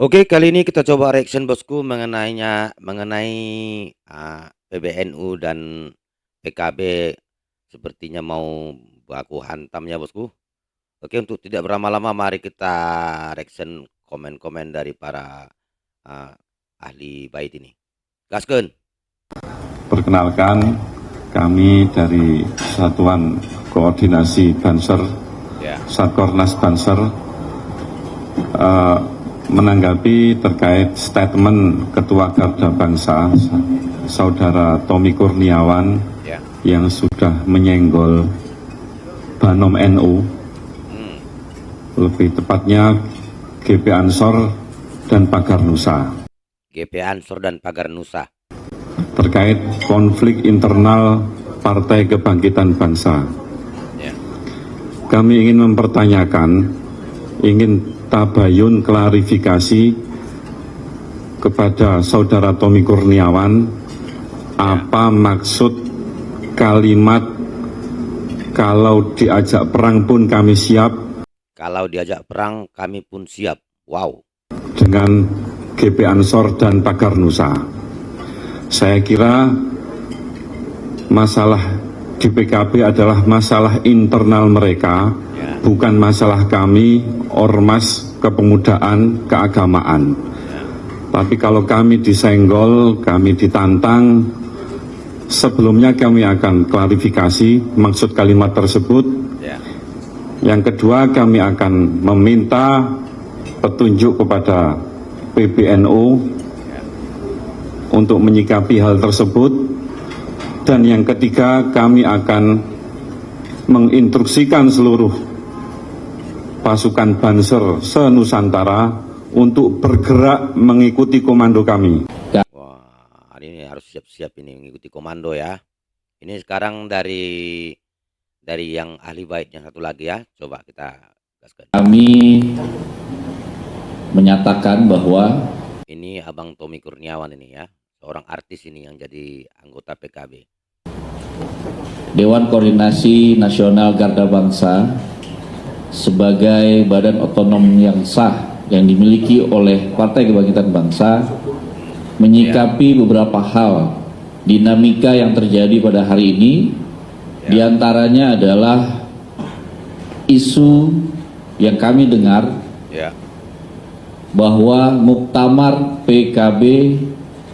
Oke, kali ini kita coba reaction bosku mengenai PBNU dan PKB sepertinya mau baku hantam ya bosku. Oke, untuk tidak berlama-lama mari kita reaction komen-komen dari para ah, ahli bait ini. Gaskeun. Perkenalkan, kami dari Satuan Koordinasi Banser, Ya, Satkornas Banser, menanggapi terkait statement Ketua Garda Bangsa, Saudara Tommy Kurniawan, ya. yang sudah menyenggol Banom NU, lebih tepatnya GP Ansor dan Pagar Nusa, GP Ansor dan Pagar Nusa. terkait konflik internal Partai Kebangkitan Bangsa. Ya, Kami ingin mempertanyakan, ingin tabayun klarifikasi kepada Saudara Tommy Kurniawan, apa maksud kalimat kalau diajak perang pun kami siap kalau diajak perang kami pun siap. Wow. dengan GP Ansor dan Pagar Nusa. Saya kira masalah di PKB adalah masalah internal mereka, Ya, bukan masalah kami, ormas kepemudaan, keagamaan. Tapi kalau kami disenggol, kami ditantang, sebelumnya kami akan klarifikasi maksud kalimat tersebut. ya. Yang kedua, kami akan meminta petunjuk kepada PBNU untuk menyikapi hal tersebut. Dan yang ketiga, kami akan menginstruksikan seluruh pasukan Banser se-Nusantara untuk bergerak mengikuti komando kami. Wah, ini harus siap-siap ini mengikuti komando ya. Ini sekarang dari yang ahli baitnya satu lagi ya. Coba kita gaskan. Kami menyatakan bahwa Ini Abang Tommy Kurniawan ini ya, seorang artis ini yang jadi anggota PKB. Dewan Koordinasi Nasional Garda Bangsa sebagai badan otonom yang sah yang dimiliki oleh Partai Kebangkitan Bangsa menyikapi beberapa hal dinamika yang terjadi pada hari ini, diantaranya adalah isu yang kami dengar Ya, bahwa muktamar PKB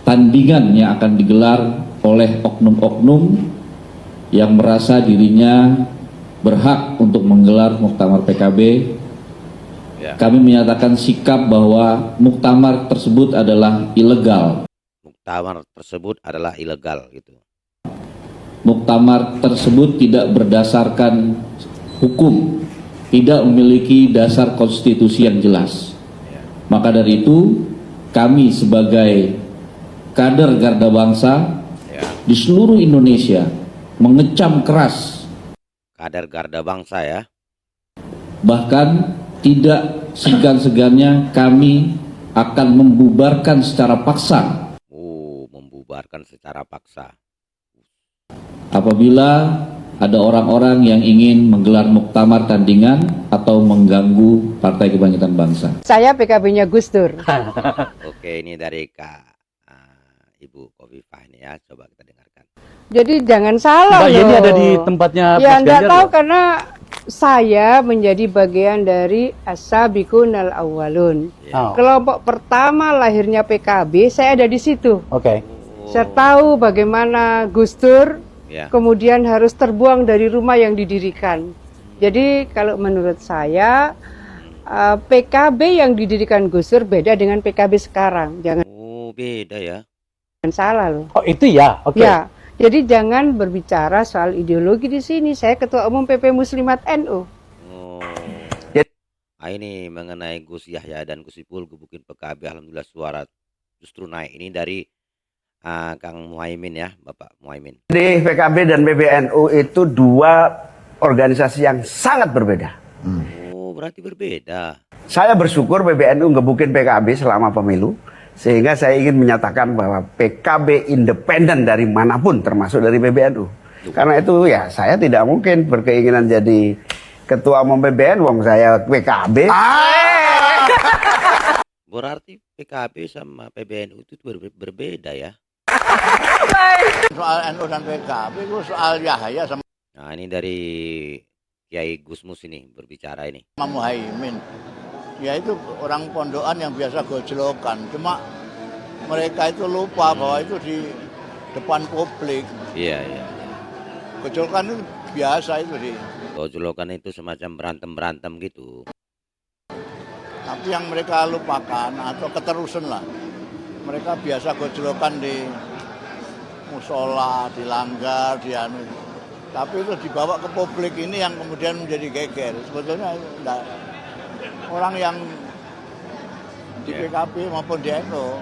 tandingan yang akan digelar oleh oknum-oknum yang merasa dirinya berhak untuk menggelar muktamar PKB. ya. Kami menyatakan sikap bahwa muktamar tersebut adalah ilegal. Muktamar tersebut adalah ilegal gitu. Muktamar tersebut tidak berdasarkan hukum, tidak memiliki dasar konstitusi yang jelas. Maka dari itu, kami sebagai kader Garda Bangsa Ya, di seluruh Indonesia mengecam keras, kader Garda Bangsa ya. bahkan tidak segan-segannya kami akan membubarkan secara paksa Membubarkan secara paksa. apabila ada orang-orang yang ingin menggelar muktamar tandingan atau mengganggu Partai Kebangkitan Bangsa. Saya PKB-nya Gus Dur. Oke, ini dari Ibu Khofifah ini ya, coba kita dengarkan. Jadi jangan salah Enggak, loh. ini ada di tempatnya Ya Mas enggak Ganjar tahu loh. karena saya menjadi bagian dari As-Sabiqunal Awwalun. Oh, Kelompok pertama lahirnya PKB, saya ada di situ. oke. Saya tahu bagaimana Gus Dur Ya, kemudian harus terbuang dari rumah yang didirikan. Jadi kalau menurut saya PKB yang didirikan Gus Dur beda dengan PKB sekarang. Jangan beda ya. salah loh. Oh, itu ya. Oke. Ya, jadi jangan berbicara soal ideologi di sini. Saya Ketua Umum PP Muslimat NU. Oh. Ini mengenai Gus Yahya dan Gus Ipul gebukin PKB, alhamdulillah suara justru naik. Ini dari Kang Muhaimin ya, Bapak Muhaimin. Di PKB dan PBNU itu dua organisasi yang sangat berbeda. Oh, berarti berbeda. Saya bersyukur PBNU ngebukin PKB selama pemilu, sehingga saya ingin menyatakan bahwa PKB independen dari manapun, termasuk dari PBNU. Karena itu ya saya tidak mungkin berkeinginan jadi ketua umum PBNU, wong saya PKB. Berarti PKB sama PBNU itu berbeda ya? Soal NU dan PKB itu soal Yahya sama Nah, ini dari Kiai Gusmus ini berbicara ini. Muhaimin. Ya itu orang pondokan yang biasa gojlokan. Cuma mereka itu lupa bahwa itu di depan publik. Iya, iya. Gojlokan itu biasa itu di. Gojlokan itu semacam berantem-berantem gitu. Tapi yang mereka lupakan atau keterusan lah. Mereka biasa gojlokan di musola, di langgar, di anu. Tapi itu dibawa ke publik ini yang kemudian menjadi geger. Sebetulnya enggak. Orang yang di PKB maupun di NU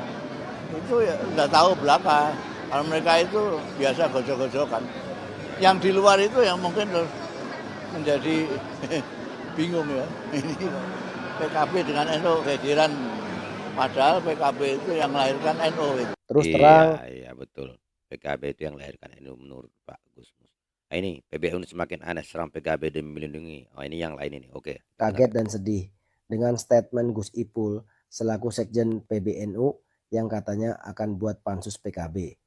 itu ya enggak tahu belakang. Kalau mereka itu biasa gojok-gojokan. Yang di luar itu yang mungkin menjadi bingung ya. Ini PKB dengan NU gegeran. Padahal PKB itu yang melahirkan NU itu. Terus terang. Iya, betul. PKB itu yang melahirkan NU menurut Pak Gusmus. Nah, ini PBNU semakin aneh serang PKB demi melindungi. Oh, ini yang lain ini. Oke. Kaget dan sedih dengan statement Gus Ipul selaku Sekjen PBNU yang katanya akan buat pansus PKB.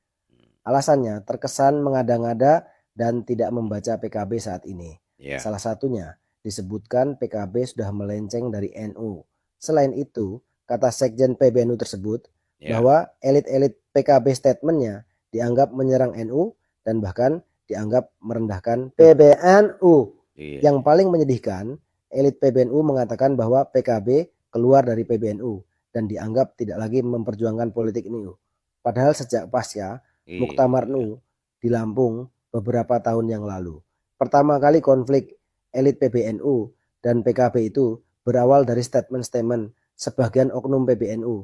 Alasannya terkesan mengada-ngada dan tidak membaca PKB saat ini. Yeah. Salah satunya disebutkan PKB sudah melenceng dari NU. Selain itu, kata Sekjen PBNU tersebut bahwa elit-elit PKB statementnya dianggap menyerang NU dan bahkan dianggap merendahkan PBNU. Iya. Yang paling menyedihkan, elit PBNU mengatakan bahwa PKB keluar dari PBNU dan dianggap tidak lagi memperjuangkan politik NU. Padahal sejak pasca Muktamar NU di Lampung beberapa tahun yang lalu, pertama kali konflik elit PBNU dan PKB itu berawal dari statement-statement sebagian oknum PBNU.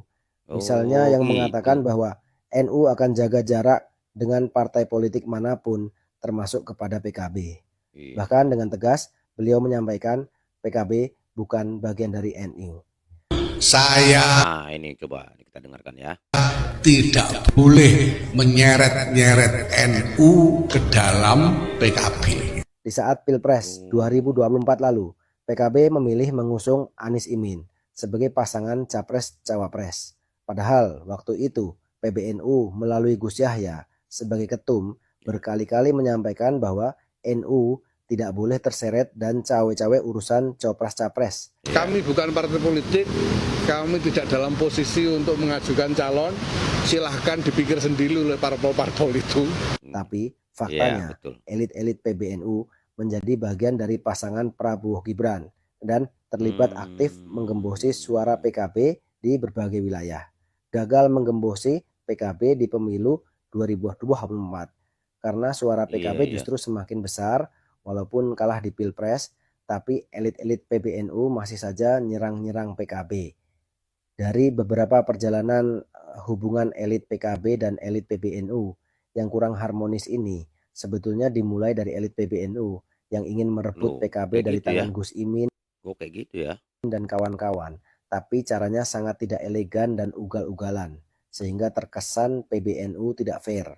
Misalnya yang mengatakan bahwa NU akan jaga jarak dengan partai politik manapun termasuk kepada PKB. Bahkan dengan tegas beliau menyampaikan PKB bukan bagian dari NU. Saya ini coba kita dengarkan ya. Tidak boleh menyeret-nyeret NU ke dalam PKB. Di saat Pilpres 2024 lalu, PKB memilih mengusung Anies Imin sebagai pasangan Capres-Cawapres. Padahal waktu itu PBNU melalui Gus Yahya sebagai ketum berkali-kali menyampaikan bahwa NU tidak boleh terseret dan cawe-cawe urusan Copres-Capres. Kami bukan partai politik, kami tidak dalam posisi untuk mengajukan calon, silahkan dipikir sendiri oleh parpol-parpol itu. Tapi faktanya elit-elit PBNU menjadi bagian dari pasangan Prabowo Gibran dan terlibat aktif menggembosi suara PKB di berbagai wilayah. Gagal menggembosi PKB di pemilu 2024 karena suara PKB justru semakin besar walaupun kalah di Pilpres, tapi elit-elit PBNU masih saja nyerang-nyerang PKB. Dari beberapa perjalanan hubungan elit PKB dan elit PBNU yang kurang harmonis ini sebetulnya dimulai dari elit PBNU yang ingin merebut PKB dari tangan Gus Imin dan kawan-kawan. Tapi caranya sangat tidak elegan dan ugal-ugalan sehingga terkesan PBNU tidak fair.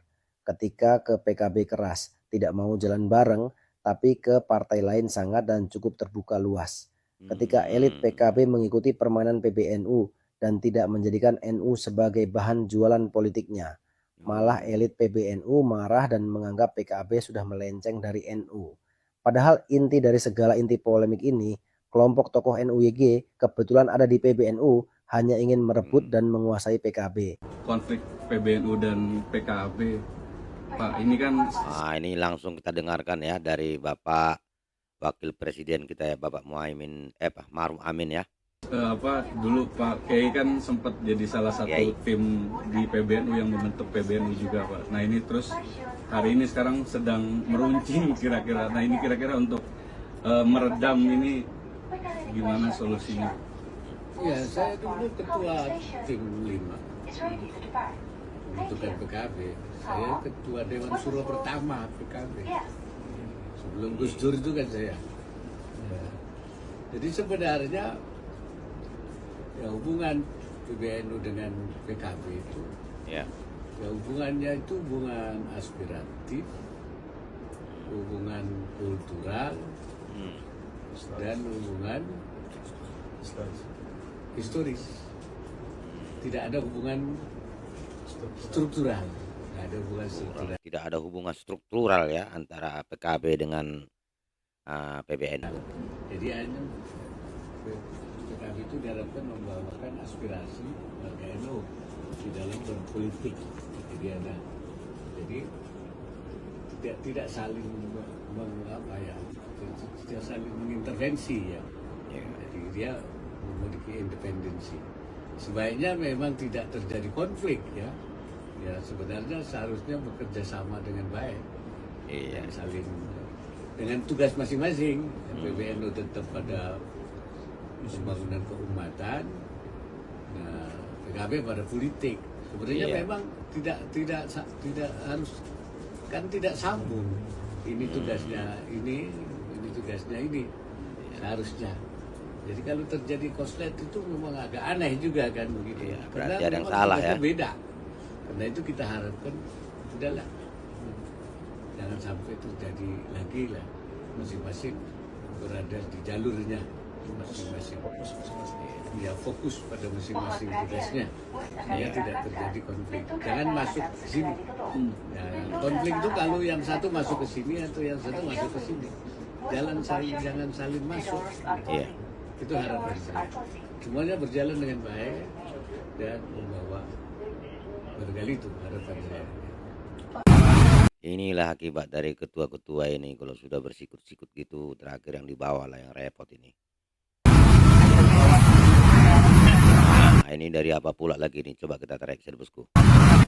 Ketika ke PKB keras, tidak mau jalan bareng, tapi ke partai lain sangat dan cukup terbuka luas. Ketika elit PKB mengikuti permainan PBNU dan tidak menjadikan NU sebagai bahan jualan politiknya, malah elit PBNU marah dan menganggap PKB sudah melenceng dari NU. Padahal inti dari segala inti polemik ini, kelompok tokoh NUYG kebetulan ada di PBNU hanya ingin merebut dan menguasai PKB. Konflik PBNU dan PKB, Pak, ini kan ini langsung kita dengarkan ya dari Bapak Wakil Presiden kita ya, Bapak Ma'ruf Amin ya. Dulu Pak Kiai kan sempat jadi salah satu tim di PBNU yang membentuk PBNU juga, Pak. Nah, ini terus hari ini sekarang sedang meruncing kira-kira. Nah, ini kira-kira untuk meredam ini gimana solusinya? Ya, saya dulu ketua tim 5 untuk PKB. Saya ketua Dewan Suro pertama PKB. Sebelum Gus Dur itu kan saya. Jadi sebenarnya ya hubungan PBNU dengan PKB itu ya hubungannya itu hubungan aspiratif, hubungan kultural, dan hubungan historis. tidak ada hubungan struktural. Tidak ada hubungan struktural. Tidak ada hubungan struktural ya antara PKB dengan PBNU. Jadi hanya PKB itu diharapkan membawakan aspirasi warga NU di dalam berpolitik. Jadi tidak saling tidak saling mengintervensi ya. Jadi dia memiliki independensi. Sebaiknya memang tidak terjadi konflik ya. Ya sebenarnya seharusnya bekerja sama dengan baik. Dan saling dengan tugas masing-masing. PBNU tetap pada pembangunan keumatan, nah, PKB pada politik. Sebenarnya memang tidak harus, kan tidak sambung. Ini tugasnya ini tugasnya ini seharusnya. Jadi kalau terjadi konslet itu memang agak aneh juga kan begitu. Berarti ada yang salah ya. Beda. Karena itu kita harapkan sudahlah, jangan sampai terjadi lagi lah, masing-masing berada di jalurnya masing-masing. Ya fokus pada masing-masing tugasnya. Ya tidak terjadi konflik. Jangan masuk ke sini. Ya, konflik itu kalau yang satu masuk ke sini atau yang satu masuk ke sini. Jangan saling masuk. Iya. Itu harapan saya. Semuanya berjalan dengan baik dan membawa barangkali itu harapan saya. Inilah akibat dari ketua-ketua ini kalau sudah bersikut-sikut gitu, terakhir yang dibawa lah yang repot ini. Nah, ini dari apa pula lagi nih, coba kita reaksi bosku.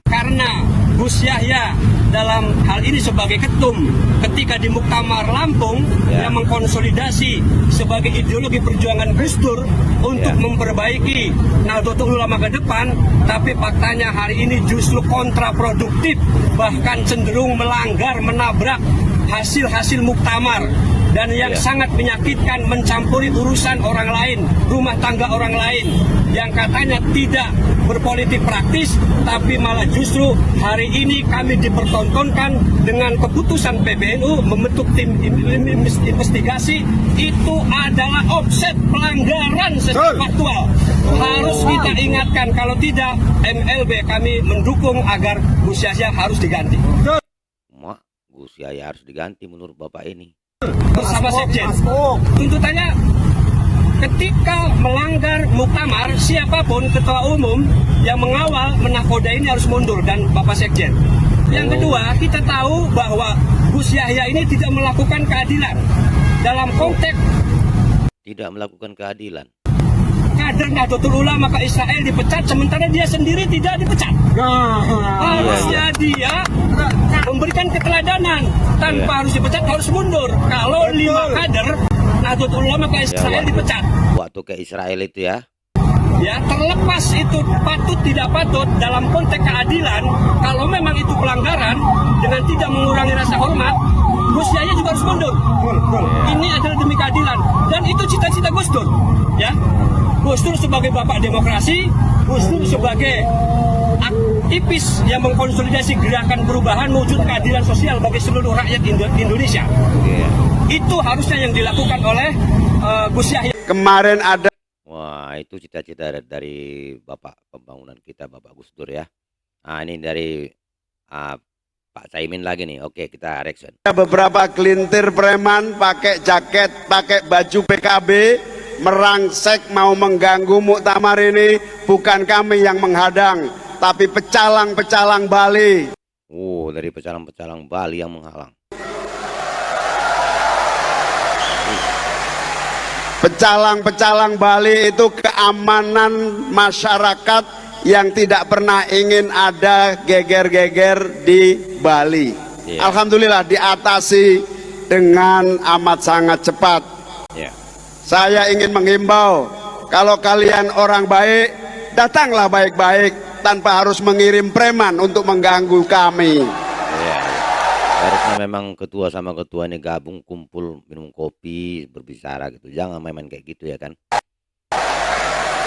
Karena Gus Yahya dalam hal ini sebagai ketum ketika di Muktamar Lampung yang mengkonsolidasi sebagai ideologi perjuangan Gus Dur untuk memperbaiki Nahdlatul Ulama ke depan, tapi faktanya hari ini justru kontraproduktif, bahkan cenderung melanggar, menabrak hasil-hasil muktamar. Dan yang sangat menyakitkan, mencampuri urusan orang lain, rumah tangga orang lain, yang katanya tidak berpolitik praktis, tapi malah justru hari ini kami dipertontonkan dengan keputusan PBNU membentuk tim investigasi. Itu adalah offset pelanggaran secara faktual. Harus kita ingatkan, kalau tidak MLB kami mendukung agar Gus Yahya harus diganti. Gus Yahya harus diganti menurut Bapak ini. Bersama Sekjen. Tuntutannya ketika melanggar muktamar, siapapun ketua umum yang mengawal menakoda ini harus mundur dan Bapak Sekjen. Yang kedua, kita tahu bahwa Gus Yahya ini tidak melakukan keadilan dalam konteks tidak melakukan keadilan. Kader Nahdlatul Ulama ke Israel dipecat, sementara dia sendiri tidak dipecat. Harusnya dia memberikan keteladanan, tanpa harus dipecat, harus mundur. Kalau 5 kader Nahdlatul Ulama ke Israel dipecat. Waktu ke Israel itu ya. Ya, terlepas itu patut tidak patut dalam konteks keadilan, kalau memang itu pelanggaran dengan tidak mengurangi rasa hormat, Gus Yahya juga harus mundur. Ini adalah demi keadilan dan itu cita-cita Gus Dur. Ya, Gus Dur sebagai bapak demokrasi, Gus Dur sebagai aktivis yang mengkonsolidasi gerakan perubahan wujud keadilan sosial bagi seluruh rakyat Indonesia. Itu harusnya yang dilakukan oleh Gus Yahya. Kemarin ada. Wah, itu cita-cita dari Bapak pembangunan kita, Bapak Gus Dur ya. Nah, ini dari Pak Caimin lagi nih. Oke, kita reaction. Beberapa kelintir preman pakai jaket, pakai baju PKB, merangsek mau mengganggu muktamar ini. Bukan kami yang menghadang, tapi pecalang-pecalang Bali. Dari pecalang-pecalang Bali yang menghalang. Pecalang-pecalang Bali itu keamanan masyarakat yang tidak pernah ingin ada geger-geger di Bali. Alhamdulillah diatasi dengan amat sangat cepat. Saya ingin menghimbau, kalau kalian orang baik, datanglah baik-baik tanpa harus mengirim preman untuk mengganggu kami. Harusnya memang ketua sama ketua ini gabung, kumpul, minum kopi, berbicara gitu. Jangan main-main kayak gitu ya kan.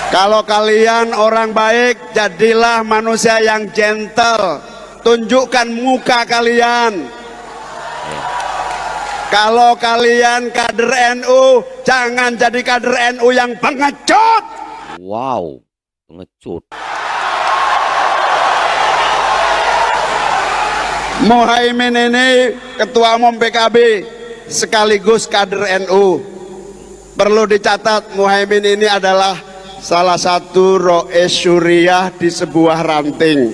Kalau kalian orang baik, jadilah manusia yang gentle. Tunjukkan muka kalian. Kalau kalian kader NU, jangan jadi kader NU yang pengecut. Wow, pengecut. Muhaimin ini ketua umum PKB sekaligus kader NU. Perlu dicatat, Muhaimin ini adalah salah satu rois syuriah di sebuah ranting.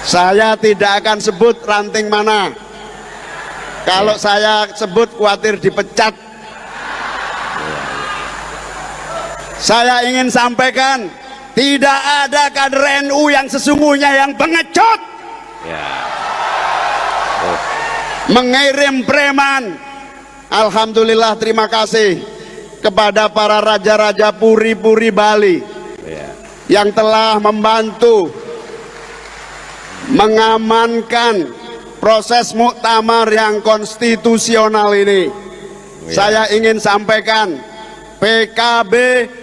Saya tidak akan sebut ranting mana. Kalau saya sebut khawatir dipecat. Saya ingin sampaikan, tidak ada kader NU yang sesungguhnya yang pengecut, mengirim preman. Alhamdulillah, terima kasih kepada para raja-raja puri-puri Bali yang telah membantu mengamankan proses muktamar yang konstitusional ini. Saya ingin sampaikan, PKB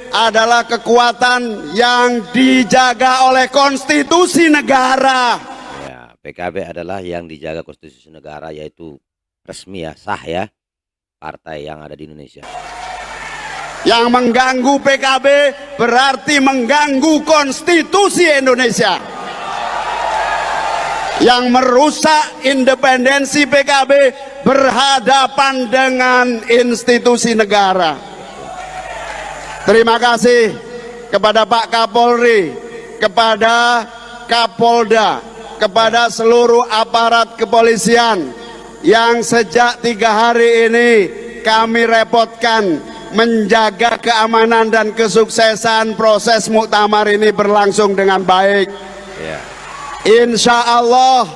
adalah kekuatan yang dijaga oleh konstitusi negara. Ya, PKB adalah yang dijaga konstitusi negara, yaitu resmi ya, sah ya, partai yang ada di Indonesia. Yang mengganggu PKB berarti mengganggu konstitusi Indonesia. Yang merusak independensi PKB berhadapan dengan institusi negara. Terima kasih kepada Pak Kapolri, kepada Kapolda, kepada seluruh aparat kepolisian yang sejak 3 hari ini kami repotkan menjaga keamanan dan kesuksesan proses muktamar ini berlangsung dengan baik. Insya Allah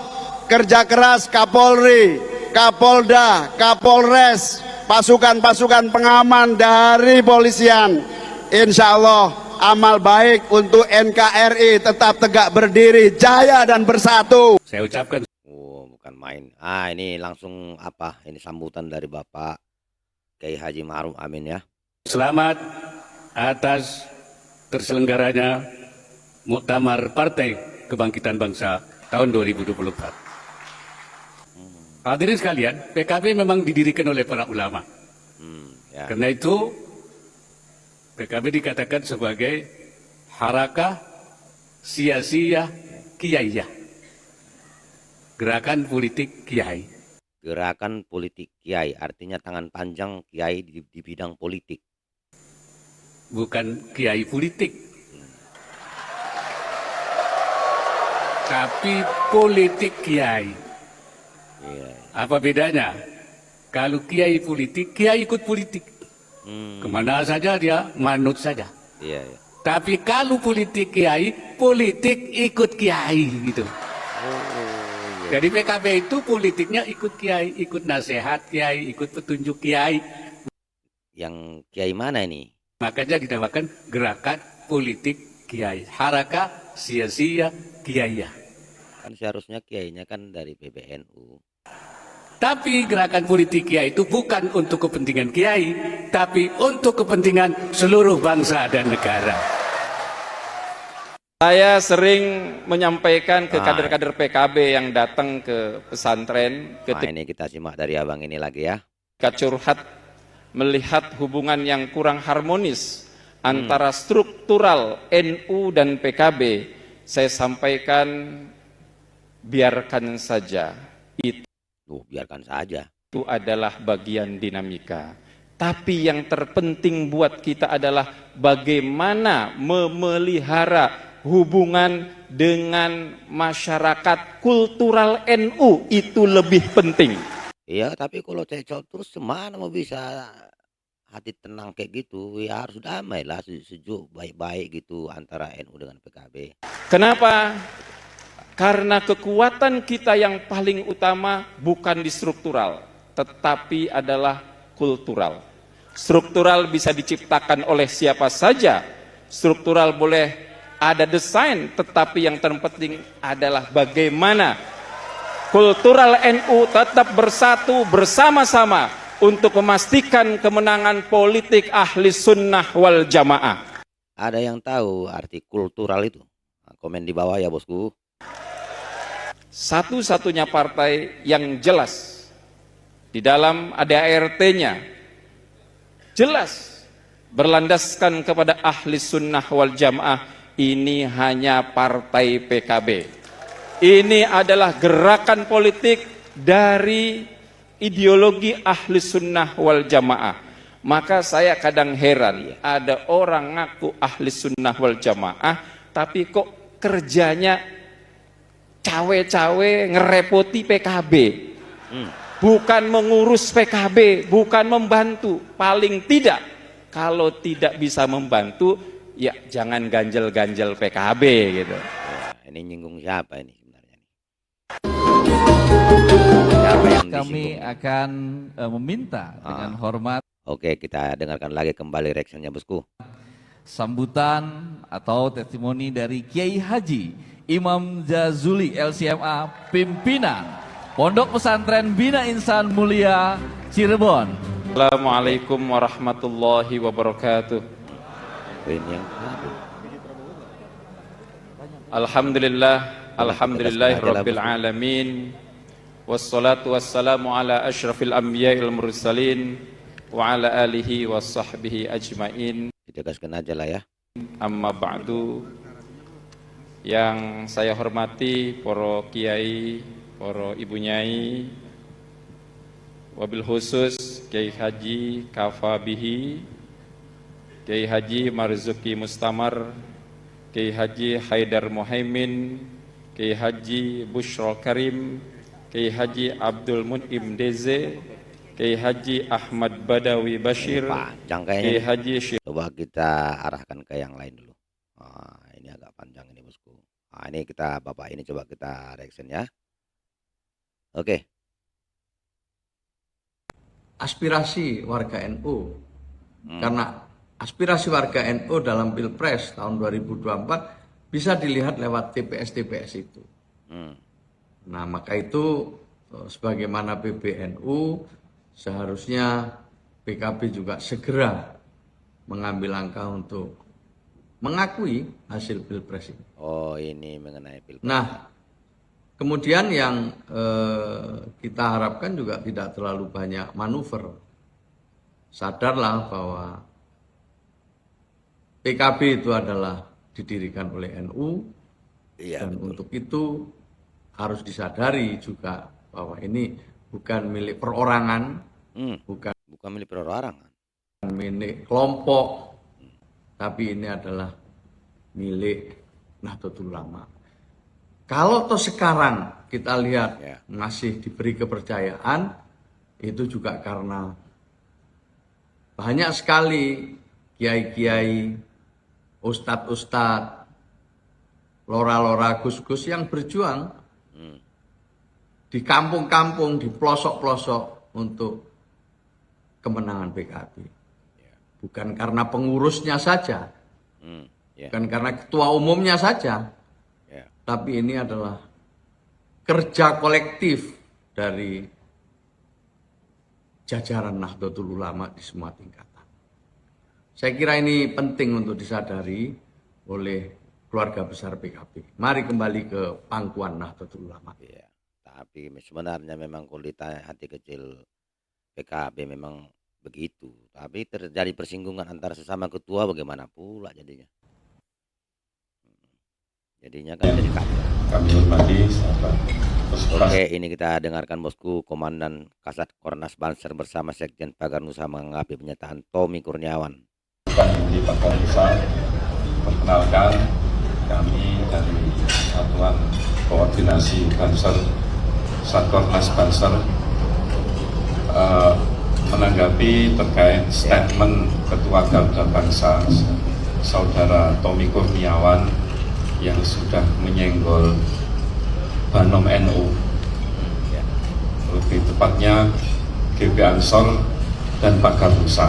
kerja keras Kapolri, Kapolda, Kapolres, pasukan-pasukan pengaman dari polisian, insya Allah amal baik untuk NKRI tetap tegak berdiri, jaya dan bersatu. Saya ucapkan. Oh, bukan main. Ini langsung apa? Ini sambutan dari Bapak Kiai Haji Ma'ruf Amin ya. Selamat atas terselenggaranya Muktamar Partai Kebangkitan Bangsa tahun 2024. Hadirin sekalian, PKB memang didirikan oleh para ulama. Karena itu PKB dikatakan sebagai harakah siyasiyah kiyaiyah, gerakan politik kiai. Gerakan politik kiai artinya tangan panjang kiai di bidang politik. Bukan kiai politik, tapi politik kiai. Apa bedanya? Kalau kiai politik, kiai ikut politik. Kemana saja dia manut saja. Tapi kalau politik kiai, politik ikut kiai gitu. Jadi PKB itu politiknya ikut kiai, ikut nasihat kiai, ikut petunjuk kiai. Yang kiai mana ini? Makanya dinamakan gerakan politik kiai. Harakah siyasiyah kiaiyah. Kan seharusnya kiainya kan dari PBNU. Tapi gerakan politik kiai itu bukan untuk kepentingan kiai, tapi untuk kepentingan seluruh bangsa dan negara. Saya sering menyampaikan ke kader-kader PKB yang datang ke pesantren ketika ini kita simak dari abang ini lagi ya. Curhat melihat hubungan yang kurang harmonis antara struktural NU dan PKB, saya sampaikan biarkan saja. Biarkan saja. Itu adalah bagian dinamika. Tapi yang terpenting buat kita adalah bagaimana memelihara hubungan dengan masyarakat kultural NU, itu lebih penting. Iya, tapi kalau cekcok terus semana mau bisa hati tenang kayak gitu? Ya harus damai lah, sejuk, baik-baik gitu antara NU dengan PKB. Kenapa? Karena kekuatan kita yang paling utama bukan di struktural, tetapi adalah kultural. Struktural bisa diciptakan oleh siapa saja. Struktural boleh ada desain, tetapi yang terpenting adalah bagaimana kultural NU tetap bersatu bersama-sama untuk memastikan kemenangan politik ahli sunnah wal jamaah. Ada yang tahu arti kultural itu? Komen di bawah ya bosku. Satu-satunya partai yang jelas di dalam ADART-nya jelas berlandaskan kepada ahli sunnah wal jamaah, ini hanya partai PKB. Ini adalah gerakan politik dari ideologi ahli sunnah wal jamaah. Maka saya kadang heran, ada orang ngaku ahli sunnah wal jamaah, tapi kok kerjanya cawe-cawe ngerepoti PKB. Bukan mengurus PKB, bukan membantu. Paling tidak, kalau tidak bisa membantu, ya jangan ganjel-ganjel PKB gitu. Ini nyinggung siapa ini sebenarnya? Kami akan meminta dengan hormat. Oke, kita dengarkan lagi kembali reaksinya bosku. Sambutan atau testimoni dari Kiai Haji Imam Jazuli LCMA, pimpinan Pondok Pesantren Bina Insan Mulia Cirebon. Assalamualaikum warahmatullahi wabarakatuh. Alhamdulillah rabbil alamin. Wassalatu wassalamu ala asyrafil anbiya'il mursalin wa ala alihi wa sahbihi ajmain. Ditegaskan aja lah ya. Amma ba'du. Yang saya hormati para kiai, para ibu nyai, wabil khusus Kiai Haji Kafabihi, Kiai Haji Marzuki Mustamar, Kiai Haji Haidar Muhaimin, Kiai Haji Bushra Karim, Kiai Haji Abdul Mun'im Deze, Kiai Haji Ahmad Badawi Bashir, Kiai Haji Syekh. Coba kita arahkan ke yang lain dulu. Ini agak panjang ini bosku. Ini kita bapak ini coba kita reaction ya. Oke. Aspirasi warga NU, karena aspirasi warga NU dalam Pilpres tahun 2024 bisa dilihat lewat TPS-TPS itu. Nah, maka itu sebagaimana PBNU seharusnya PKB juga segera mengambil langkah untuk mengakui hasil Pilpres ini. Oh, ini mengenai Pilpres. Nah, kemudian yang kita harapkan juga tidak terlalu banyak manuver. Sadarlah bahwa PKB itu adalah didirikan oleh NU, dan betul. Untuk itu harus disadari juga bahwa ini bukan milik perorangan, bukan milik perorangan, milik kelompok, tapi ini adalah milik Nahdlatul Ulama. Kalau toh sekarang kita lihat masih diberi kepercayaan, itu juga karena banyak sekali kiai-kiai, ustadz-ustadz, lora-lora, gus-gus yang berjuang di kampung-kampung, di pelosok-pelosok untuk kemenangan PKB. Bukan karena pengurusnya saja, bukan karena ketua umumnya saja, tapi ini adalah kerja kolektif dari jajaran Nahdlatul Ulama di semua tingkatan. Saya kira ini penting untuk disadari oleh keluarga besar PKB. Mari kembali ke pangkuan Nahdlatul Ulama. Ya, tapi sebenarnya memang kulit hati kecil PKB memang begitu. Tapi terjadi persinggungan antara sesama ketua, bagaimana pula jadinya? Jadinya kan jadi kacau. Kami hormati sahabat. Oke, ini kita dengarkan bosku, Komandan Kasat Kornas Banser bersama Sekjen Pagar Nusa menanggapi pernyataan Tommy Kurniawan. Di Pagar Nusa, perkenalkan kami dari Satuan Koordinasi Banser Satkornas Banser menanggapi terkait statement Ketua Garda Bangsa Saudara Tommy Kurniawan yang sudah menyenggol Banom NU, lebih tepatnya GP Ansor dan Pagar Nusa,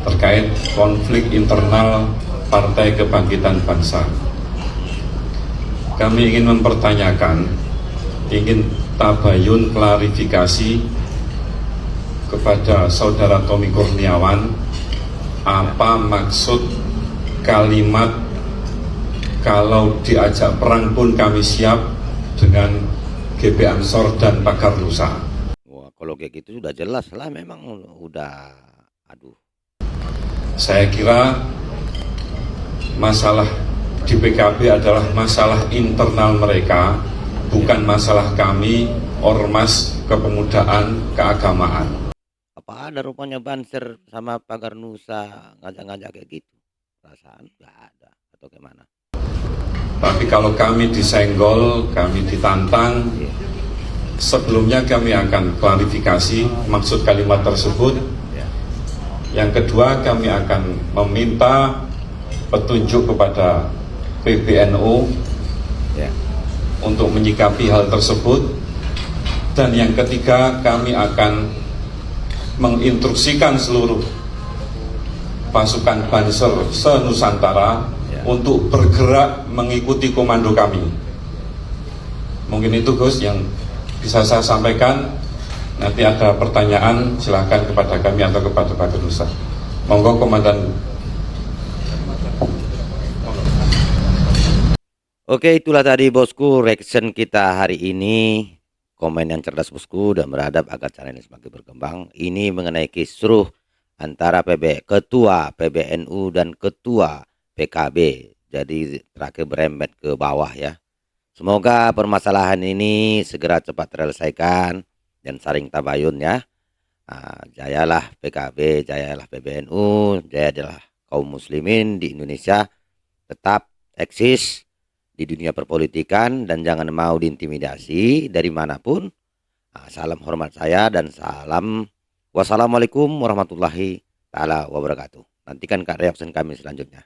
terkait konflik internal Partai Kebangkitan Bangsa. Kami ingin mempertanyakan, ingin tabayun klarifikasi kepada Saudara Tommy Kurniawan, apa maksud kalimat kalau diajak perang pun kami siap dengan GP Ansor dan Pagar Nusa. Wah, kalau kayak gitu sudah jelas lah, memang udah aduh. Saya kira masalah di PKB adalah masalah internal mereka, bukan masalah kami, ormas kepemudaan keagamaan. Apa ada rupanya Banser sama Pagar Nusa ngajak-ngajak kayak gitu? Perasaan nggak ada atau gimana? Tapi kalau kami disenggol, kami ditantang, sebelumnya kami akan klarifikasi maksud kalimat tersebut. Yang kedua, kami akan meminta petunjuk kepada PBNU untuk menyikapi hal tersebut. Dan yang ketiga, kami akan menginstruksikan seluruh pasukan Banser se-Nusantara untuk bergerak mengikuti komando kami. Mungkin itu Gus yang bisa saya sampaikan. Nanti ada pertanyaan silahkan kepada kami atau kepada Pak Nusa. Monggo Komandan. Oke, itulah tadi bosku reaction kita hari ini. Komen yang cerdas bosku dan beradab agar channel ini semakin berkembang. Ini mengenai kisruh antara ketua PBNU dan ketua PKB. Jadi terakhir berembet ke bawah ya. Semoga permasalahan ini segera cepat terselesaikan dan saling tabayun ya. Jayalah PKB, jayalah PBNU, jayalah kaum muslimin di Indonesia. Tetap eksis di dunia perpolitikan dan jangan mau diintimidasi dari manapun. Salam hormat saya dan salam. Wassalamualaikum warahmatullahi taala wabarakatuh. Nantikan reaction kami selanjutnya.